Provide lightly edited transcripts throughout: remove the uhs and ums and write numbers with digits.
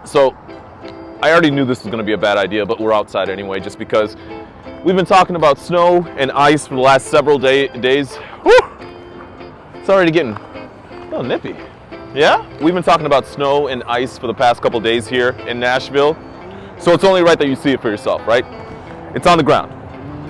So I already knew this was going to be a bad idea, but we're outside anyway, just because we've been talking about snow and ice for the last several days. Whew! It's already getting a little nippy. Yeah? We've been talking about snow and ice for the past couple days here in Nashville. So it's only right that you see it for yourself, right? It's on the ground.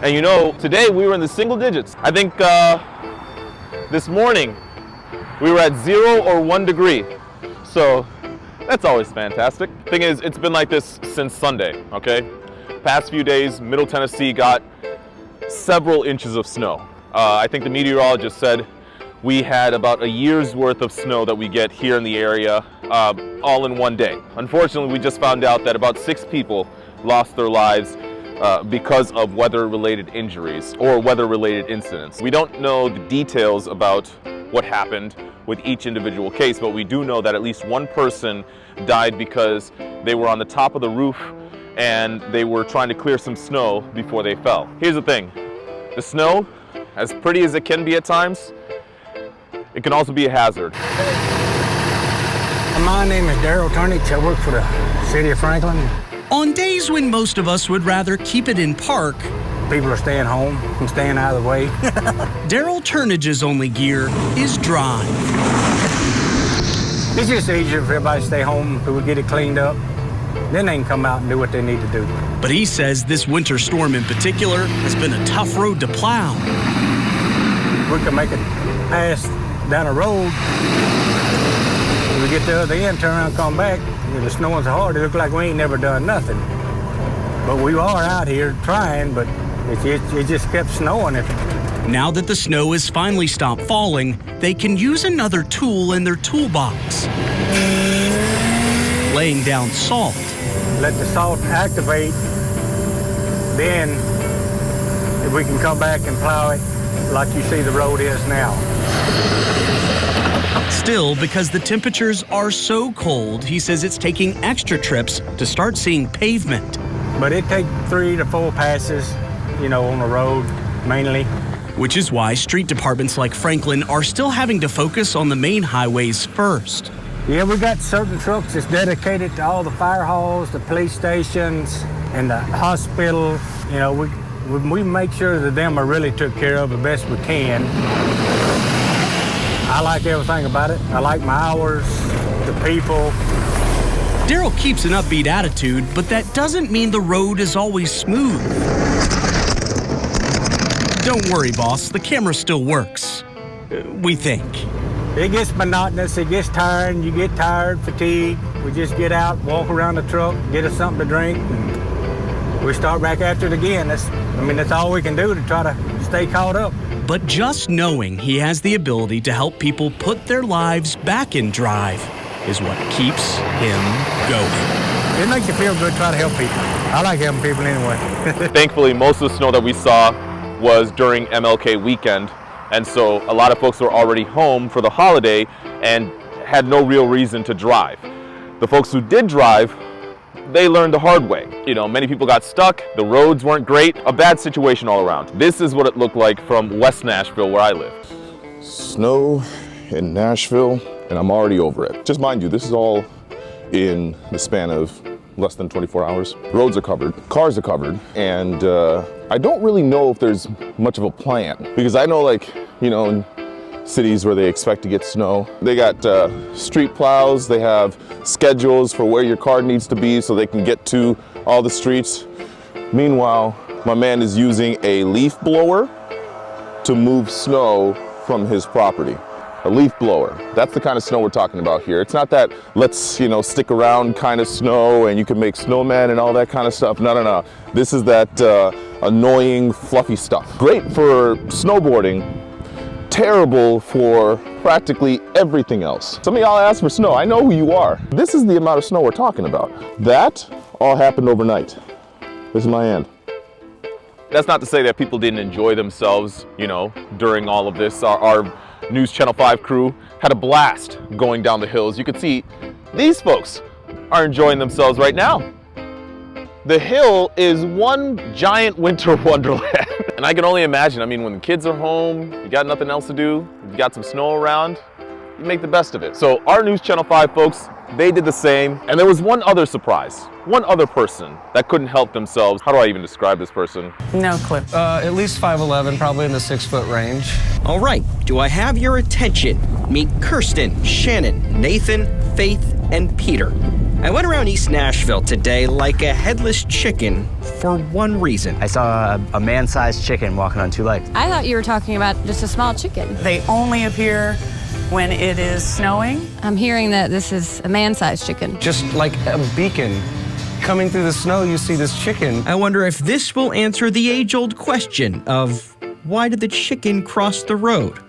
And you know, today we were in the single digits. I think this morning we were at 0 or 1 degree. So that's always fantastic. Thing is, it's been like this since Sunday, okay? Past few days, Middle Tennessee got several inches of snow. I think the meteorologist said we had about a year's worth of snow that we get here in the area, all in one day. Unfortunately, we just found out that about 6 people lost their lives because of weather-related injuries or weather-related incidents. We don't know the details about what happened with each individual case, but we do know that at least one person died because they were on the top of the roof and they were trying to clear some snow before they fell. Here's the thing, the snow, as pretty as it can be at times, it can also be a hazard. My name is Daryl Turnich. I work for the city of Franklin. On days when most of us would rather keep it in park, people are staying home and staying out of the way. Daryl Turnage's only gear is drive. It's just easier for everybody to stay home until we get it cleaned up. Then they can come out and do what they need to do. But he says this winter storm in particular has been a tough road to plow. We can make it pass down a road. When we get to the other end, turn around and come back. The snowing so hard, it looks like we ain't never done nothing. But we are out here trying, but it just kept snowing. Now that the snow has finally stopped falling, they can use another tool in their toolbox. Laying down salt. Let the salt activate, then if we can come back and plow it like you see the road is now. Still, because the temperatures are so cold, he says it's taking extra trips to start seeing pavement. But it takes 3 to 4 passes, on the road, mainly. Which is why street departments like Franklin are still having to focus on the main highways first. Yeah, we got certain trucks that's dedicated to all the fire halls, the police stations, and the hospital. We make sure that them are really took care of the best we can. I like everything about it. I like my hours, the people. Daryl keeps an upbeat attitude, but that doesn't mean the road is always smooth. Don't worry, boss. The camera still works. We think. It gets monotonous. It gets tiring. You get tired, fatigued. We just get out, walk around the truck, get us something to drink, and we start back after it again. That's all we can do to try to stay caught up. But just knowing he has the ability to help people put their lives back in drive is what keeps him going. It makes you feel good trying to help people. I like helping people anyway. Thankfully, most of the snow that we saw was during MLK weekend, and so a lot of folks were already home for the holiday and had no real reason to drive. The folks who did drive, they learned the hard way. Many people got stuck, the roads weren't great, a bad situation all around. This is what it looked like from West Nashville, where I live. Snow in Nashville, and I'm already over it. Just mind you, this is all in the span of less than 24 hours. Roads are covered, cars are covered, and I don't really know if there's much of a plan, because I know in cities where they expect to get snow, they got street plows, they have schedules for where your car needs to be so they can get to all the streets. Meanwhile, my man is using a leaf blower to move snow from his property. A leaf blower. That's the kind of snow we're talking about here. It's not that let's, stick around kind of snow and you can make snowmen and all that kind of stuff. No. This is that annoying, fluffy stuff. Great for snowboarding, terrible for practically everything else. Some of y'all ask for snow. I know who you are. This is the amount of snow we're talking about. That all happened overnight. This is my hand. That's not to say that people didn't enjoy themselves, during all of this. Our News Channel 5 crew had a blast going down the hills. You can see these folks are enjoying themselves right now. The hill is one giant winter wonderland. And I can only imagine, when the kids are home, you got nothing else to do, you got some snow around, you make the best of it. So our News Channel 5 folks, they did the same. And there was one other surprise, one other person that couldn't help themselves. How do I even describe this person? No clue. At least 5'11", probably in the 6-foot range. All right, do I have your attention? Meet Kirsten, Shannon, Nathan, Faith, and Peter. I went around East Nashville today like a headless chicken for one reason. I saw a man-sized chicken walking on 2 legs. I thought you were talking about just a small chicken. They only appear when it is snowing. I'm hearing that this is a man-sized chicken. Just like a beacon. Coming through the snow, you see this chicken. I wonder if this will answer the age-old question of why did the chicken cross the road?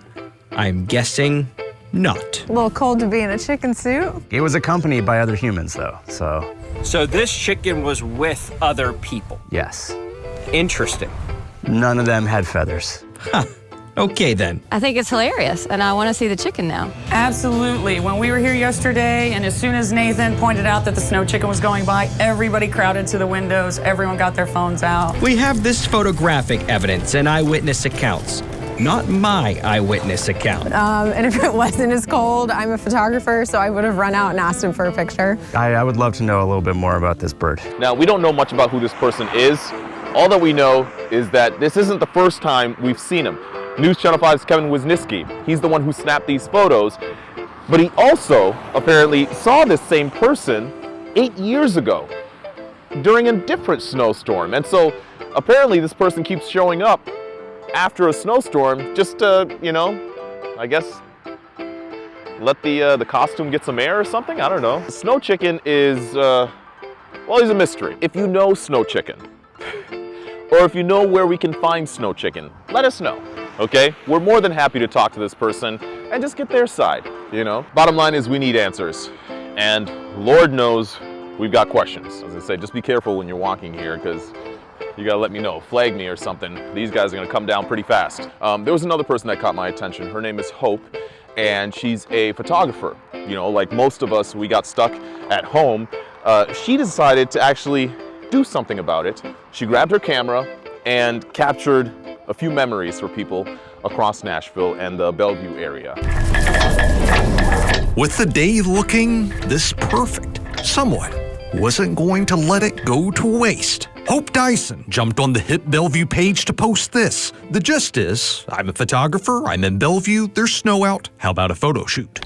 I'm guessing not. A little cold to be in a chicken suit. It was accompanied by other humans, though, so So this chicken was with other people. yes. Interesting. None of them had feathers. Huh. Okay then. I think it's hilarious, and I want to see the chicken now. Absolutely. When we were here yesterday, and as soon as Nathan pointed out that the snow chicken was going by, everybody crowded to the windows. Everyone got their phones out. We have this photographic evidence and eyewitness accounts. Not my eyewitness account. And if it wasn't as cold, I'm a photographer, so I would have run out and asked him for a picture. I would love to know a little bit more about this bird. Now, we don't know much about who this person is. All that we know is that this isn't the first time we've seen him. NewsChannel 5's Kevin Wisniewski, he's the one who snapped these photos, but he also apparently saw this same person 8 years ago during a different snowstorm. And so apparently this person keeps showing up after a snowstorm just to, I guess, let the costume get some air or something. I don't know. Snow Chicken is, well, he's a mystery. If you know Snow Chicken, or if you know where we can find Snow Chicken, let us know, okay? We're more than happy to talk to this person and just get their side, Bottom line is we need answers. And Lord knows we've got questions. As I say, just be careful when you're walking here, because you gotta let me know, flag me or something. These guys are gonna come down pretty fast. There was another person that caught my attention. Her name is Hope, and she's a photographer. Like most of us, we got stuck at home. She decided to actually do something about it. She grabbed her camera and captured a few memories for people across Nashville and the Bellevue area. With the day looking this perfect, someone wasn't going to let it go to waste. Hope Dyson jumped on the Hit Bellevue page to post this. The gist is, I'm a photographer, I'm in Bellevue, there's snow out, how about a photo shoot?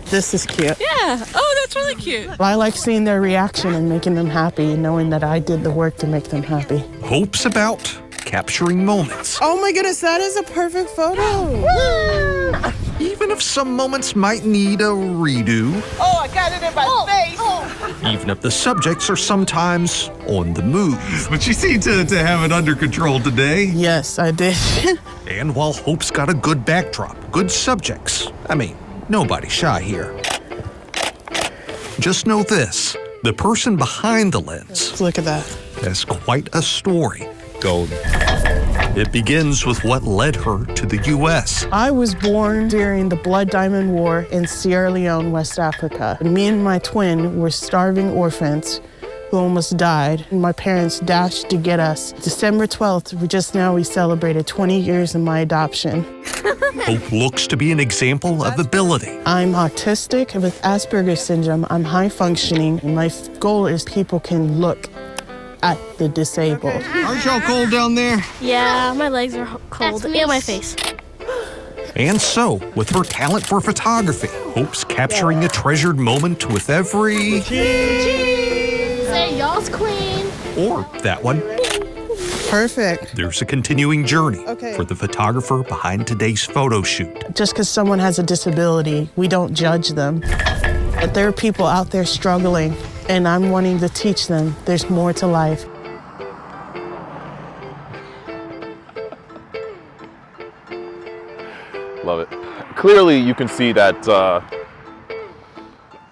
This is cute. Yeah. Oh, that's really cute. I like seeing their reaction and making them happy and knowing that I did the work to make them happy. Hope's about capturing moments. Oh my goodness, that is a perfect photo. Even if some moments might need a redo. Oh, I got it in my face. Even if the subjects are sometimes on the move. But you seem to have it under control today. Yes, I did. And while Hope's got a good backdrop, good subjects, nobody's shy here. Just know this, the person behind the lens. Look at that. Has quite a story going. It begins with what led her to the U.S. I was born during the Blood Diamond War in Sierra Leone, West Africa. Me and my twin were starving orphans who almost died, and my parents dashed to get us. December 12th, we celebrated 20 years of my adoption. Hope looks to be an example of ability. I'm autistic with Asperger's syndrome. I'm high functioning, and my goal is people can look at the disabled. Aren't y'all cold down there? Yeah, my legs are cold and my face. And so, with her talent for photography, Hope's capturing a treasured moment with every... Say y'all's queen. Or that one. Perfect. There's a continuing journey Okay. for the photographer behind today's photo shoot. Just because someone has a disability, we don't judge them. But there are people out there struggling, and I'm wanting to teach them there's more to life. Love it. Clearly, you can see that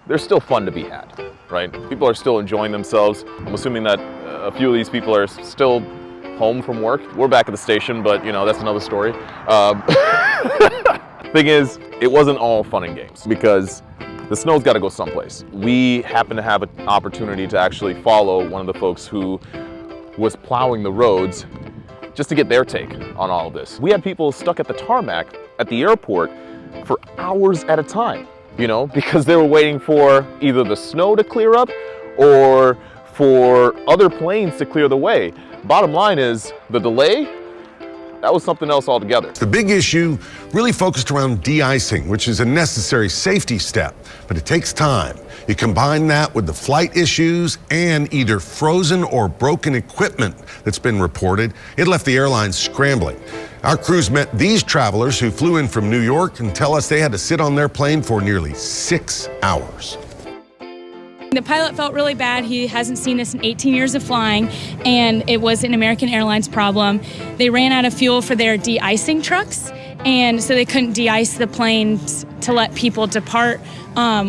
there's still fun to be had, right? People are still enjoying themselves. I'm assuming that a few of these people are still home from work. We're back at the station, but that's another story. Thing is, it wasn't all fun and games because the snow's got to go someplace. We happen to have an opportunity to actually follow one of the folks who was plowing the roads just to get their take on all of this. We had people stuck at the tarmac at the airport for hours at a time. you know, because they were waiting for either the snow to clear up or for other planes to clear the way. Bottom line is, the delay, that was something else altogether. The big issue really focused around de-icing, which is a necessary safety step, but it takes time. You combine that with the flight issues and either frozen or broken equipment that's been reported, it left the airlines scrambling. Our crews met these travelers who flew in from New York and tell us they had to sit on their plane for nearly 6 hours. The pilot felt really bad. He hasn't seen this in 18 years of flying, and it was an American Airlines problem. They ran out of fuel for their de-icing trucks, and so they couldn't de-ice the planes to let people depart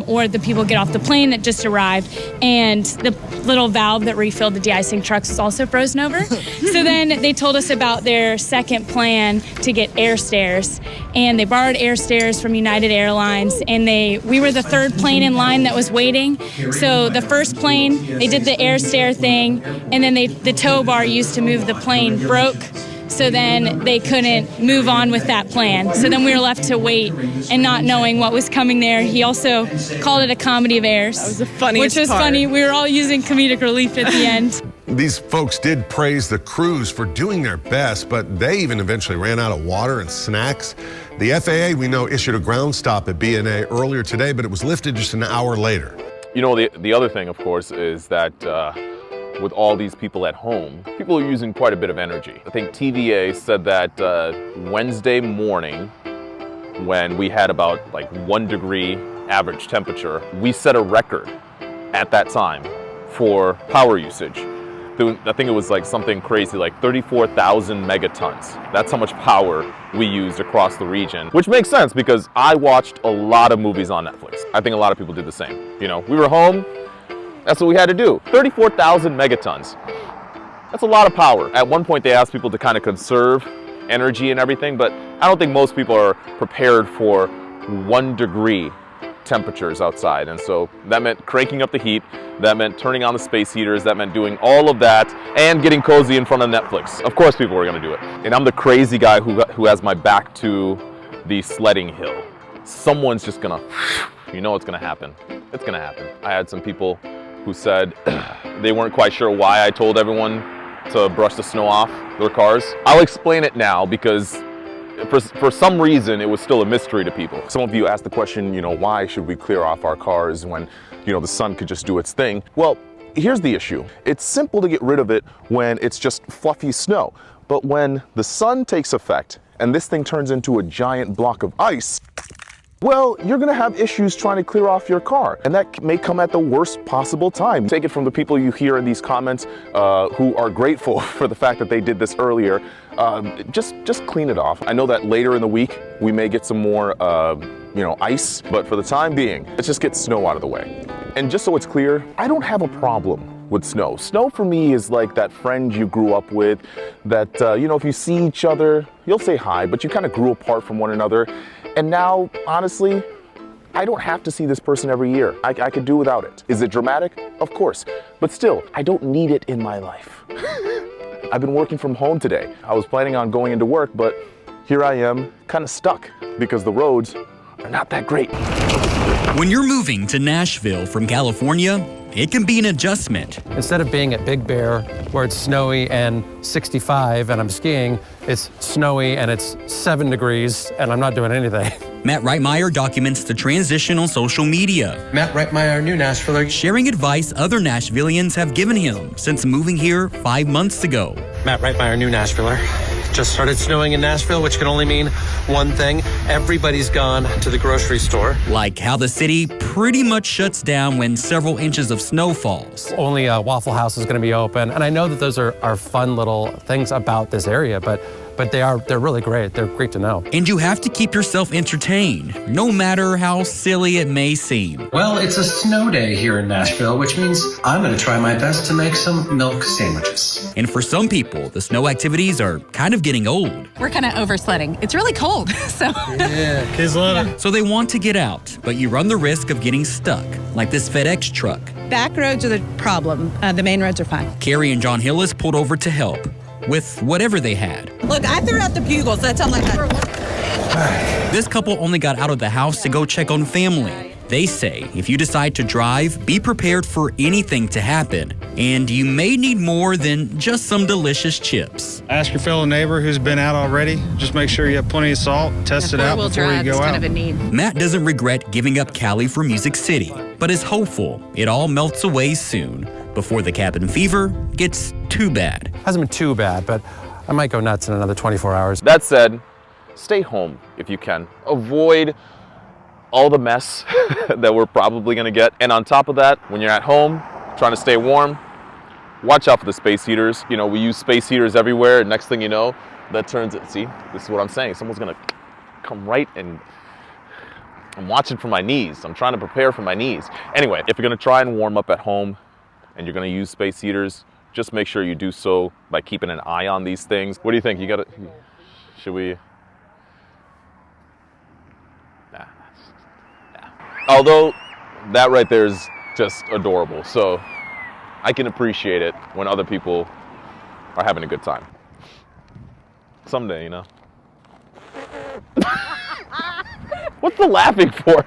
or the people get off the plane that just arrived. And the little valve that refilled the de-icing trucks was also frozen over. So then they told us about their second plan to get air stairs. And they borrowed air stairs from United Airlines. And we were the third plane in line that was waiting. So the first plane, they did the air stair thing. And then the tow bar used to move the plane broke. So then they couldn't move on with that plan. So then we were left to wait and not knowing what was coming there. He also called it a comedy of errors. That was the funniest Which was part. Funny. We were all using comedic relief at the end. These folks did praise the crews for doing their best, but they even eventually ran out of water and snacks. The FAA, we know, issued a ground stop at BNA earlier today, but it was lifted just an hour later. You know, the other thing, of course, is that with all these people at home, people are using quite a bit of energy. I think TVA said that Wednesday morning, when we had about like 1 degree average temperature, we set a record at that time for power usage. I think it was like something crazy, like 34,000 megatons. That's how much power we used across the region, which makes sense because I watched a lot of movies on Netflix. I think a lot of people did the same. You know, we were home, that's what we had to do. 34,000 megatons. That's a lot of power. At one point they asked people to kind of conserve energy and everything, but I don't think most people are prepared for 1 degree temperatures outside. And so that meant cranking up the heat, that meant turning on the space heaters, that meant doing all of that and getting cozy in front of Netflix. Of course people were gonna do it. And I'm the crazy guy who has my back to the sledding hill. Someone's just gonna, you know what's gonna happen. It's gonna happen. I had some people who said they weren't quite sure why I told everyone to brush the snow off their cars. I'll explain it now because for some reason it was still a mystery to people. Some of you asked the question, you know, why should we clear off our cars when, you know, the sun could just do its thing? Well, here's the issue. It's simple to get rid of it when it's just fluffy snow. But when the sun takes effect and this thing turns into a giant block of ice, well, you're gonna have issues trying to clear off your car, and that may come at the worst possible time. Take it from the people you hear in these comments who are grateful for the fact that they did this earlier. Just clean it off. I know that later in the week we may get some more you know, ice, but for the time being, let's just get snow out of the way. And just so it's clear, I don't have a problem with snow. Snow for me is like that friend you grew up with that, you know, if you see each other, you'll say hi, but you kind of grew apart from one another. And now, honestly, I don't have to see this person every year. I could do without it. Is it dramatic? Of course. But still, I don't need it in my life. I've been working from home today. I was planning on going into work, but here I am, kind of stuck because the roads are not that great. When you're moving to Nashville from California, it can be an adjustment. Instead of being at Big Bear, where it's snowy and 65 and I'm skiing, it's snowy and it's 7 degrees and I'm not doing anything. Matt Reitmeyer documents the transition on social media. Matt Reitmeyer, New Nashville. Sharing advice other Nashvillians have given him since moving here 5 months ago. Matt Reitmeyer, New Nashville. Just started snowing in Nashville, which can only mean one thing. Everybody's gone to the grocery store. Like how the city pretty much shuts down when several inches of snow falls. Only a Waffle House is going to be open. And I know that those are fun little things about this area, but they're really great. They're great to know. And you have to keep yourself entertained, no matter how silly it may seem. Well, it's a snow day here in Nashville, which means I'm going to try my best to make some milk sandwiches. And for some people, the snow activities are kind of getting old. We're kind of over sledding. It's really cold, so. Yeah, kids love it. So they want to get out, but you run the risk of getting stuck, like this FedEx truck. Back roads are the problem. The main roads are fine. Carrie and John Hillis pulled over to help with whatever they had. Look, I threw out the bugles. That's all I got. This couple only got out of the house to go check on family. They say if you decide to drive, be prepared for anything to happen, and you may need more than just some delicious chips. Ask your fellow neighbor who's been out already. Just make sure you have plenty of salt, test it out before you go out. Matt doesn't regret giving up Cali for Music City, but is hopeful it all melts away soon, before the cabin fever gets too bad. Hasn't been too bad, but I might go nuts in another 24 hours. That said, stay home if you can. Avoid all the mess that we're probably gonna get. And on top of that, when you're at home, trying to stay warm, watch out for the space heaters. You know, we use space heaters everywhere, and next thing you know, that turns it, see, this is what I'm saying. Someone's gonna come right, and I'm watching for my knees. I'm trying to prepare for my knees. Anyway, if you're gonna try and warm up at home and you're gonna use space heaters, just make sure you do so by keeping an eye on these things. What do you think? You gotta, should we? Nah. Although that right there is just adorable. So I can appreciate it when other people are having a good time. Someday, you know. What's the laughing for?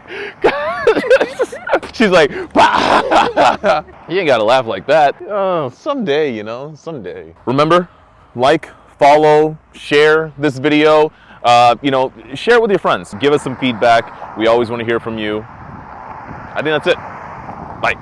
She's like, you ain't gotta laugh like that. Oh, someday, you know, someday. Remember, like, follow, share this video. You know, share it with your friends. Give us some feedback. We always want to hear from you. I think that's it. Bye.